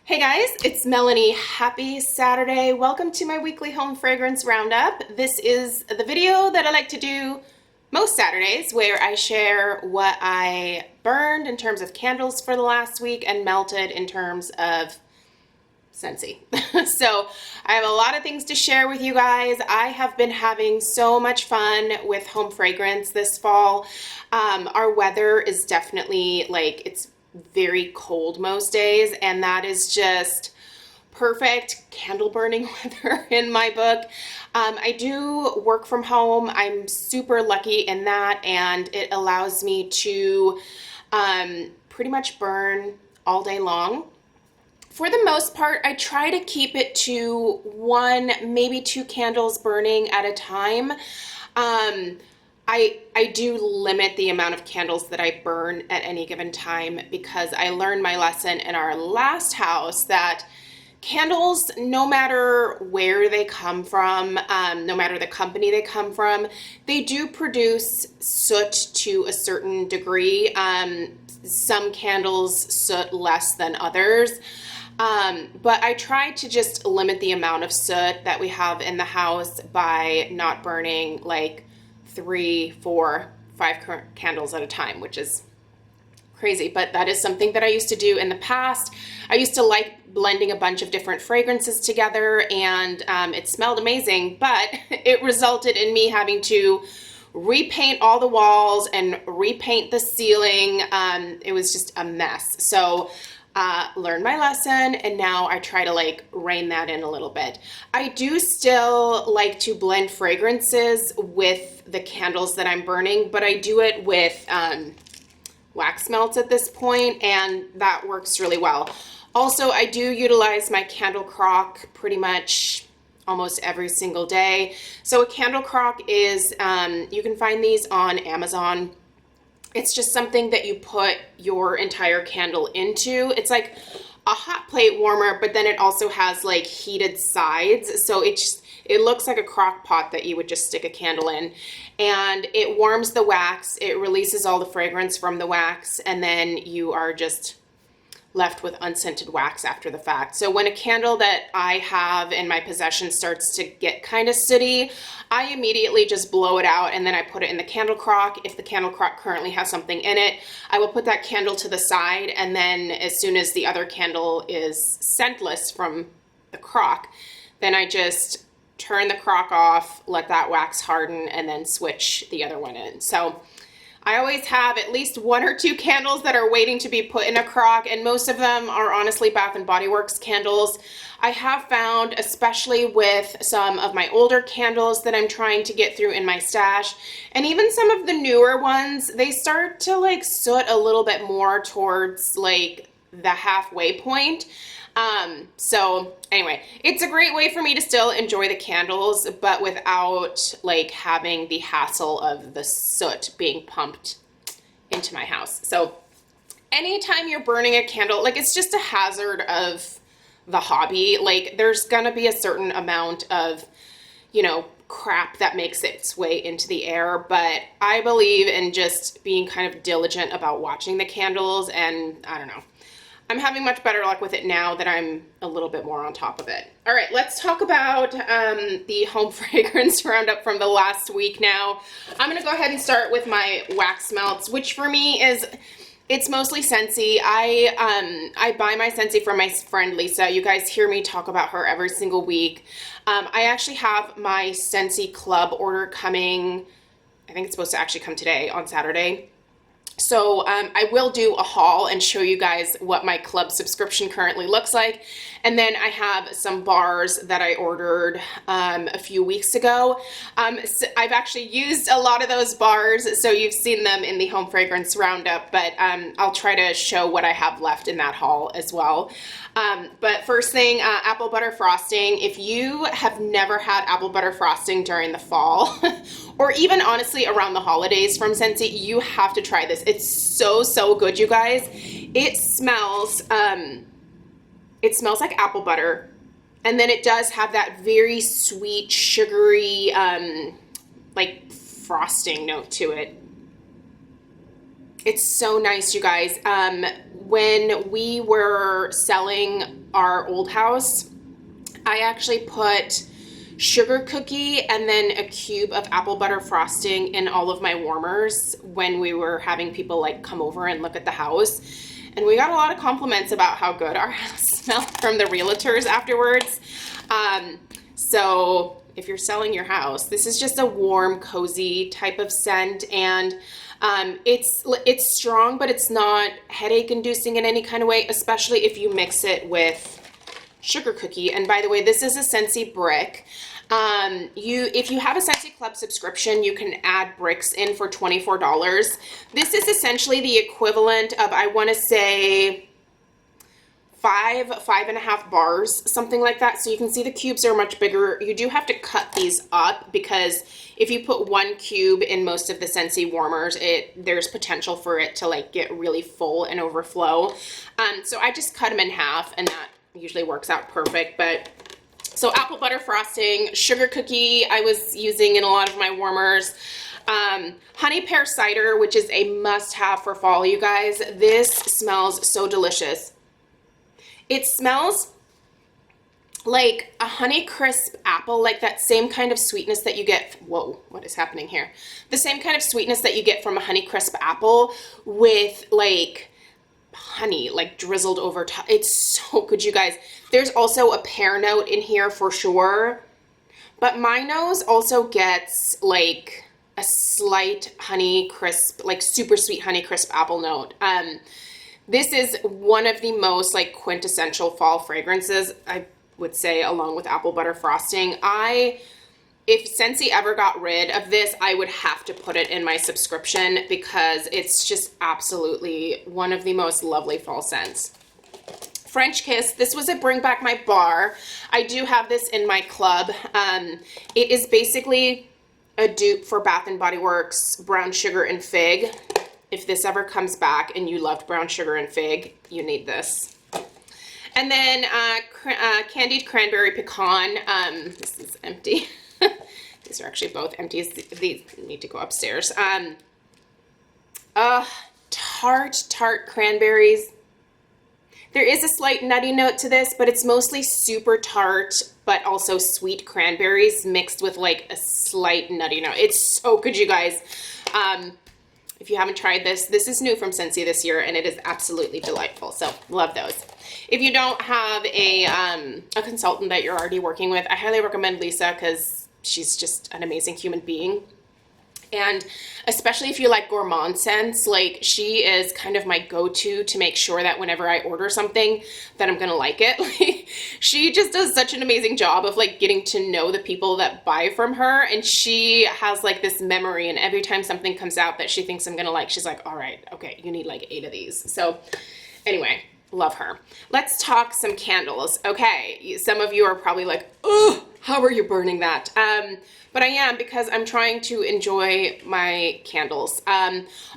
Hey guys, it's Melanie. Happy Saturday. Welcome to my weekly home fragrance roundup. This is the video that I like to do most Saturdays where I share what I burned in terms of candles for the last week and melted in terms of Scentsy. So I have a lot of things to share with you guys. I have been having so much fun with home fragrance this fall. Our weather is definitely it's very cold most days, and that is just perfect candle burning weather in my book. I do work from home. I'm super lucky in that, and it allows me to pretty much burn all day long. For the most part, I try to keep it to one, maybe two candles burning at a time. I do limit the amount of candles that I burn at any given time because I learned my lesson in our last house that candles, no matter where they come from, no matter the company they come from, they do produce soot to a certain degree. Some candles soot less than others. But I try to just limit the amount of soot that we have in the house by not burning 3, 4, 5 candles at a time, which is crazy, but that is something that I used to do in the past. I used to like blending a bunch of different fragrances together, and it smelled amazing, but it resulted in me having to repaint all the walls and repaint the ceiling. It was just a mess. So learned my lesson, and now I try to rein that in a little bit. I do still like to blend fragrances with the candles that I'm burning, but I do it with wax melts at this point, and that works really well. Also, I do utilize my candle crock pretty much almost every single day. So a candle crock is, you can find these on Amazon. It's just something that you put your entire candle into. It's like a hot plate warmer, but then it also has heated sides. So it looks like a crock pot that you would just stick a candle in, and it warms the wax. It releases all the fragrance from the wax, and then you are just left with unscented wax after the fact. So when a candle that I have in my possession starts to get kind of sooty, I immediately just blow it out, and then I put it in the candle crock. If the candle crock currently has something in it, I will put that candle to the side, and then as soon as the other candle is scentless from the crock, then I just turn the crock off, let that wax harden, and then switch the other one in. So I always have at least 1 or 2 candles that are waiting to be put in a crock, and most of them are honestly Bath & Body Works candles. I have found, especially with some of my older candles that I'm trying to get through in my stash, and even some of the newer ones, they start to soot a little bit more towards the halfway point. So anyway, it's a great way for me to still enjoy the candles, but without having the hassle of the soot being pumped into my house. So anytime you're burning a candle, it's just a hazard of the hobby. There's gonna be a certain amount of, crap that makes its way into the air, but I believe in just being kind of diligent about watching the candles, and I don't know. I'm having much better luck with it now that I'm a little bit more on top of it. All right, let's talk about the home fragrance roundup from the last week now. I'm gonna go ahead and start with my wax melts, which for me it's mostly Scentsy. I buy my Scentsy from my friend Lisa. You guys hear me talk about her every single week. I actually have my Scentsy club order coming. I think it's supposed to actually come today on Saturday. So I will do a haul and show you guys what my club subscription currently looks like. And then I have some bars that I ordered a few weeks ago. So I've actually used a lot of those bars, so you've seen them in the home fragrance roundup, but I'll try to show what I have left in that haul as well. But first thing, apple butter frosting. If you have never had apple butter frosting during the fall, or even honestly around the holidays from Scentsy, you have to try this. It's so good, you guys. It smells like apple butter, and then it does have that very sweet, sugary, frosting note to it. It's so nice, you guys. When we were selling our old house, I actually put sugar cookie and then a cube of apple butter frosting in all of my warmers when we were having people like come over and look at the house. And we got a lot of compliments about how good our house smelled from the realtors afterwards. So if you're selling your house, this is just a warm, cozy type of scent, and it's strong, but it's not headache inducing in any kind of way, especially if you mix it with sugar cookie. And by the way, this is a Scentsy brick. If you have a Scentsy Club subscription, you can add bricks in for $24. This is essentially the equivalent of, I want to say, 5.5 bars, something like that. So you can see the cubes are much bigger. You do have to cut these up because if you put one cube in most of the Scentsy warmers, there's potential for it to like get really full and overflow. So I just cut them in half, and that usually works out perfect. But so apple butter frosting, sugar cookie I was using in a lot of my warmers. Honey pear cider, which is a must-have for fall, you guys. This smells so delicious. It smells like a Honey Crisp apple, like that same kind of sweetness that you get. Whoa, what is happening here? The same kind of sweetness that you get from a Honey Crisp apple with like honey like drizzled over top. It's so good, you guys. There's also a pear note in here for sure, but my nose also gets like a slight Honey Crisp, like super sweet Honey Crisp apple note. This is one of the most like quintessential fall fragrances, I would say, along with apple butter frosting. If Scentsy ever got rid of this, I would have to put it in my subscription because it's just absolutely one of the most lovely fall scents. French Kiss, this was a Bring Back My Bar. I do have this in my club. It is basically a dupe for Bath & Body Works Brown Sugar and Fig. If this ever comes back and you loved brown sugar and fig, you need this. And then candied cranberry pecan. This is empty. These are actually both empty. These need to go upstairs. Tart cranberries. There is a slight nutty note to this, but it's mostly super tart, but also sweet cranberries mixed with like a slight nutty note. It's so good, you guys. If you haven't tried this, this is new from Scentsy this year, and it is absolutely delightful. So love those. If you don't have a consultant that you're already working with, I highly recommend Lisa because she's just an amazing human being. And especially if you like gourmand scents, like she is kind of my go-to to make sure that whenever I order something that I'm gonna like it. Like, she just does such an amazing job of like getting to know the people that buy from her, and she has like this memory, and every time something comes out that she thinks I'm gonna like, she's like, all right, okay, you need like 8 of these. So anyway, love her. Let's talk some candles. Okay, some of you are probably like, oh, how are you burning that? But I am, because I'm trying to enjoy my candles.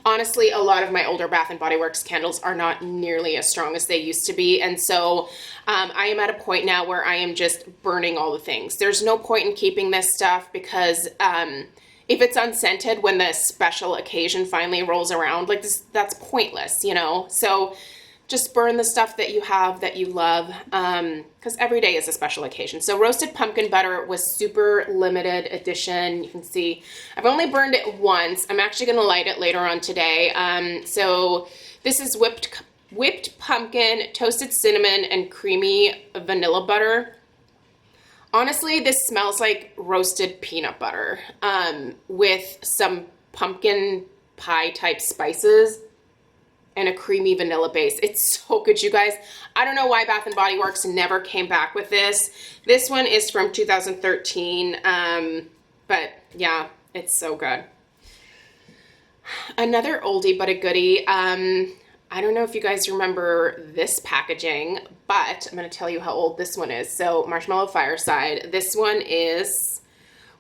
Honestly, a lot of my older Bath & Body Works candles are not nearly as strong as they used to be. And so I am at a point now where I am just burning all the things. There's no point in keeping this stuff because if it's unscented when the special occasion finally rolls around, like this, that's pointless, you know? So just burn the stuff that you have that you love, because every day is a special occasion. So roasted pumpkin butter was super limited edition. You can see I've only burned it once. I'm actually going to light it later on today. So this is whipped pumpkin, toasted cinnamon, and creamy vanilla butter. Honestly, this smells like roasted peanut butter with some pumpkin pie type spices and a creamy vanilla base. It's so good, you guys. I don't know why Bath & Body Works never came back with this. This one is from 2013, but yeah, it's so good. Another oldie but a goodie. I don't know if you guys remember this packaging, but I'm going to tell you how old this one is. So Marshmallow Fireside. This one is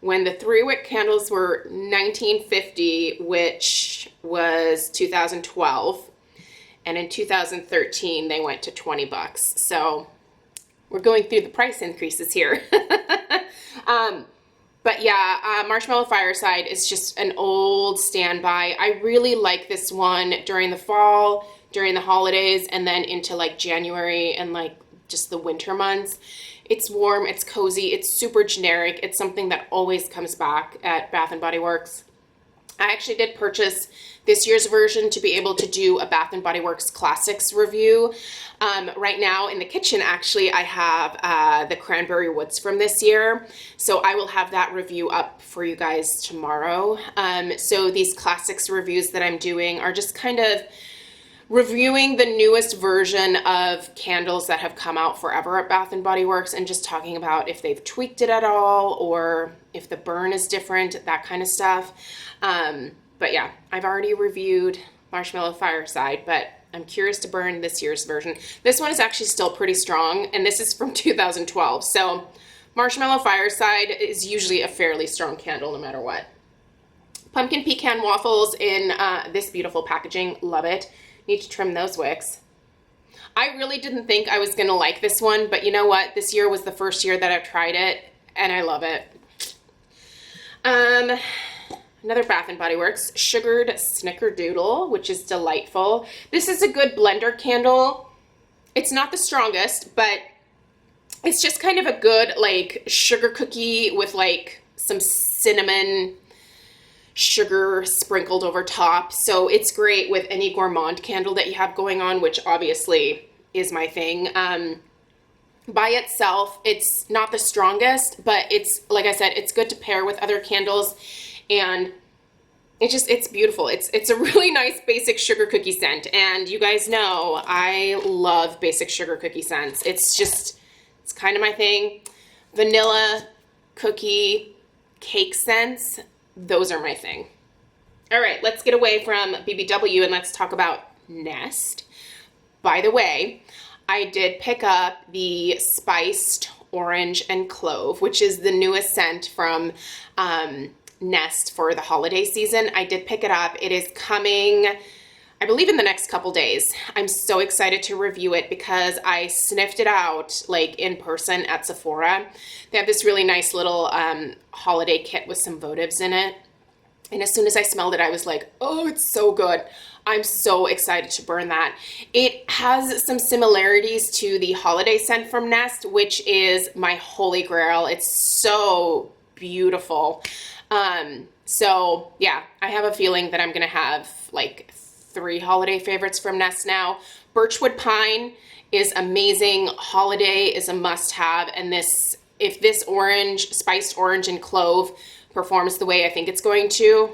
when the 3-wick candles were $19.50, which was 2012. And in 2013, they went to $20. So we're going through the price increases here. But yeah, Marshmallow Fireside is just an old standby. I really like this one during the fall, during the holidays, and then into like January and like just the winter months. It's warm, it's cozy, it's super generic. It's something that always comes back at Bath & Body Works. I actually did purchase this year's version to be able to do a Bath & Body Works Classics review. Right now in the kitchen, actually, I have the Cranberry Woods from this year. So I will have that review up for you guys tomorrow. So these Classics reviews that I'm doing are just kind of reviewing the newest version of candles that have come out forever at Bath & Body Works and just talking about if they've tweaked it at all or if the burn is different, that kind of stuff. But yeah, I've already reviewed Marshmallow Fireside, but I'm curious to burn this year's version. This one is actually still pretty strong, and this is from 2012. So Marshmallow Fireside is usually a fairly strong candle no matter what. Pumpkin pecan waffles in this beautiful packaging. Love it. Need to trim those wicks. I really didn't think I was gonna like this one, but you know what? This year was the first year that I've tried it, and I love it. Another Bath & Body Works sugared Snickerdoodle, which is delightful. This is a good blender candle. It's not the strongest, but it's just kind of a good like sugar cookie with like some cinnamon sugar sprinkled over top. So it's great with any gourmand candle that you have going on, which obviously is my thing. By itself, it's not the strongest, but it's, like I said, it's good to pair with other candles, and it's beautiful. It's a really nice basic sugar cookie scent, and you guys know I love basic sugar cookie scents. It's kind of my thing. Vanilla, cookie, cake scents, those are my thing. All right, let's get away from BBW and let's talk about Nest. By the way, I did pick up the Spiced Orange and Clove, which is the newest scent from Nest for the holiday season. I did pick it up. It is coming, I believe, in the next couple days. I'm so excited to review it because I sniffed it out like in person at Sephora. They have this really nice little holiday kit with some votives in it. And as soon as I smelled it, I was like, oh, it's so good. I'm so excited to burn that. It has some similarities to the holiday scent from Nest, which is my holy grail. It's so beautiful. So yeah, I have a feeling that I'm gonna have like 3 holiday favorites from Nest now. Birchwood Pine is amazing. Holiday is a must-have, and if this orange, spiced orange and clove performs the way I think it's going to,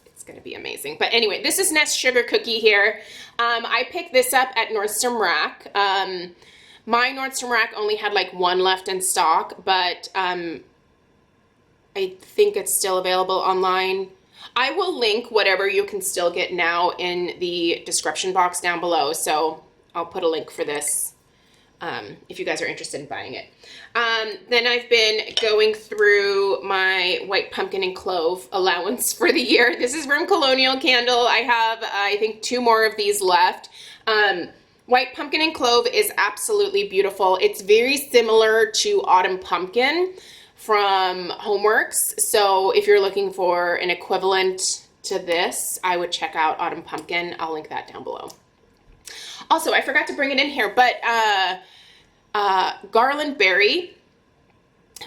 it's gonna be amazing. But anyway, this is Nest Sugar Cookie here. I picked this up at Nordstrom Rack. My Nordstrom Rack only had like 1 left in stock, but I think it's still available online. I will link whatever you can still get now in the description box down below. So I'll put a link for this if you guys are interested in buying it. Then I've been going through my white pumpkin and clove allowance for the year. This is from Colonial Candle. I have, I think, 2 more of these left. White pumpkin and clove is absolutely beautiful. It's very similar to Autumn Pumpkin from Homeworks. So if you're looking for an equivalent to this, I would check out Autumn Pumpkin. I'll link that down below. Also, I forgot to bring it in here, but Garland Berry,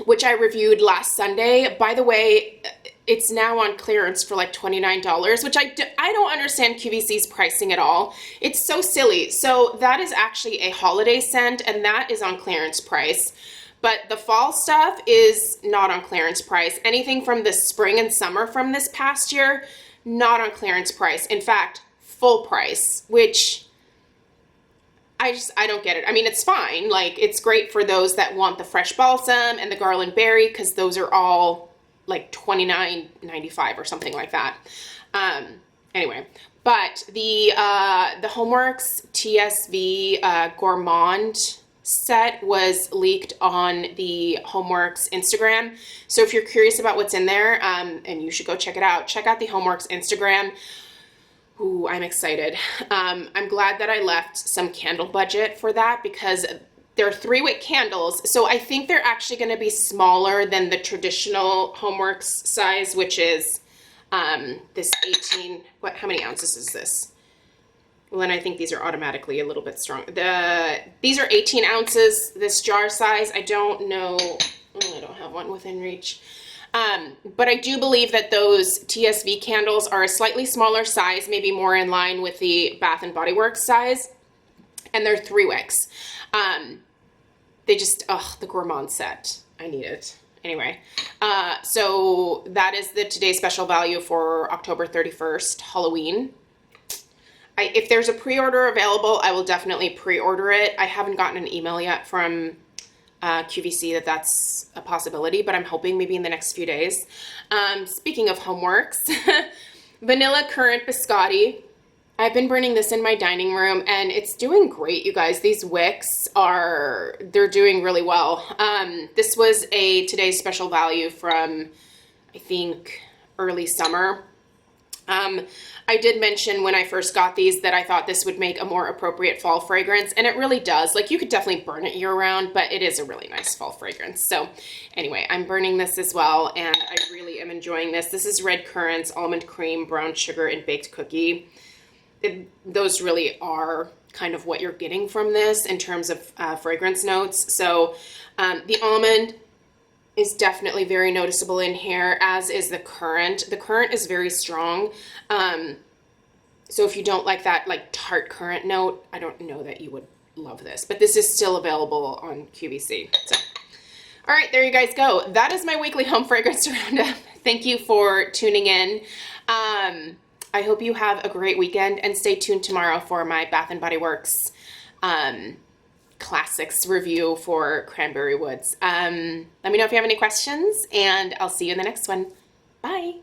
which I reviewed last Sunday. By the way, it's now on clearance for like $29, which I don't understand QVC's pricing at all. It's so silly. So that is actually a holiday scent, and that is on clearance price. But the fall stuff is not on clearance price. Anything from the spring and summer from this past year, not on clearance price. In fact, full price, which I don't get it. I mean, it's fine. Like, it's great for those that want the fresh balsam and the garland berry, because those are all like $29.95 or something like that. Anyway, but the Homeworks TSV Gourmand set was leaked on the Homeworks Instagram. So if you're curious about what's in there, and you should go check it out, check out the Homeworks Instagram. Ooh, I'm excited. I'm glad that I left some candle budget for that, because They're 3-wick candles, so I think they're actually going to be smaller than the traditional HomeWorks size, which is this 18, how many ounces is this? Well, then I think these are automatically a little bit strong. These are 18 ounces, this jar size. I don't know, oh, I don't have one within reach. But I do believe that those TSV candles are a slightly smaller size, maybe more in line with the Bath & Body Works size, and they're 3 wicks. They just, the gourmand set, I need it. Anyway, so that is the today's special value for October 31st, Halloween. If there's a pre-order available, I will definitely pre-order it. I haven't gotten an email yet from QVC that that's a possibility, but I'm hoping maybe in the next few days. Speaking of HomeWorks, Vanilla Currant Biscotti. I've been burning this in my dining room, and it's doing great, you guys. These wicks they're doing really well. This was a today's special value from, I think, early summer. I did mention when I first got these that I thought this would make a more appropriate fall fragrance, and it really does. Like, you could definitely burn it year round, but it is a really nice fall fragrance. So anyway, I'm burning this as well, and I really am enjoying this. This is red currants, almond cream, brown sugar, and baked cookie. Those really are kind of what you're getting from this in terms of fragrance notes. So the almond is definitely very noticeable in here, as is the currant. The currant is very strong. So if you don't like that like tart currant note, I don't know that you would love this, but this is still available on QVC. So, all right, there you guys go. That is my weekly home fragrance roundup. Thank you for tuning in. I hope you have a great weekend, and stay tuned tomorrow for my Bath & Body Works classics review for Cranberry Woods. Let me know if you have any questions, and I'll see you in the next one. Bye.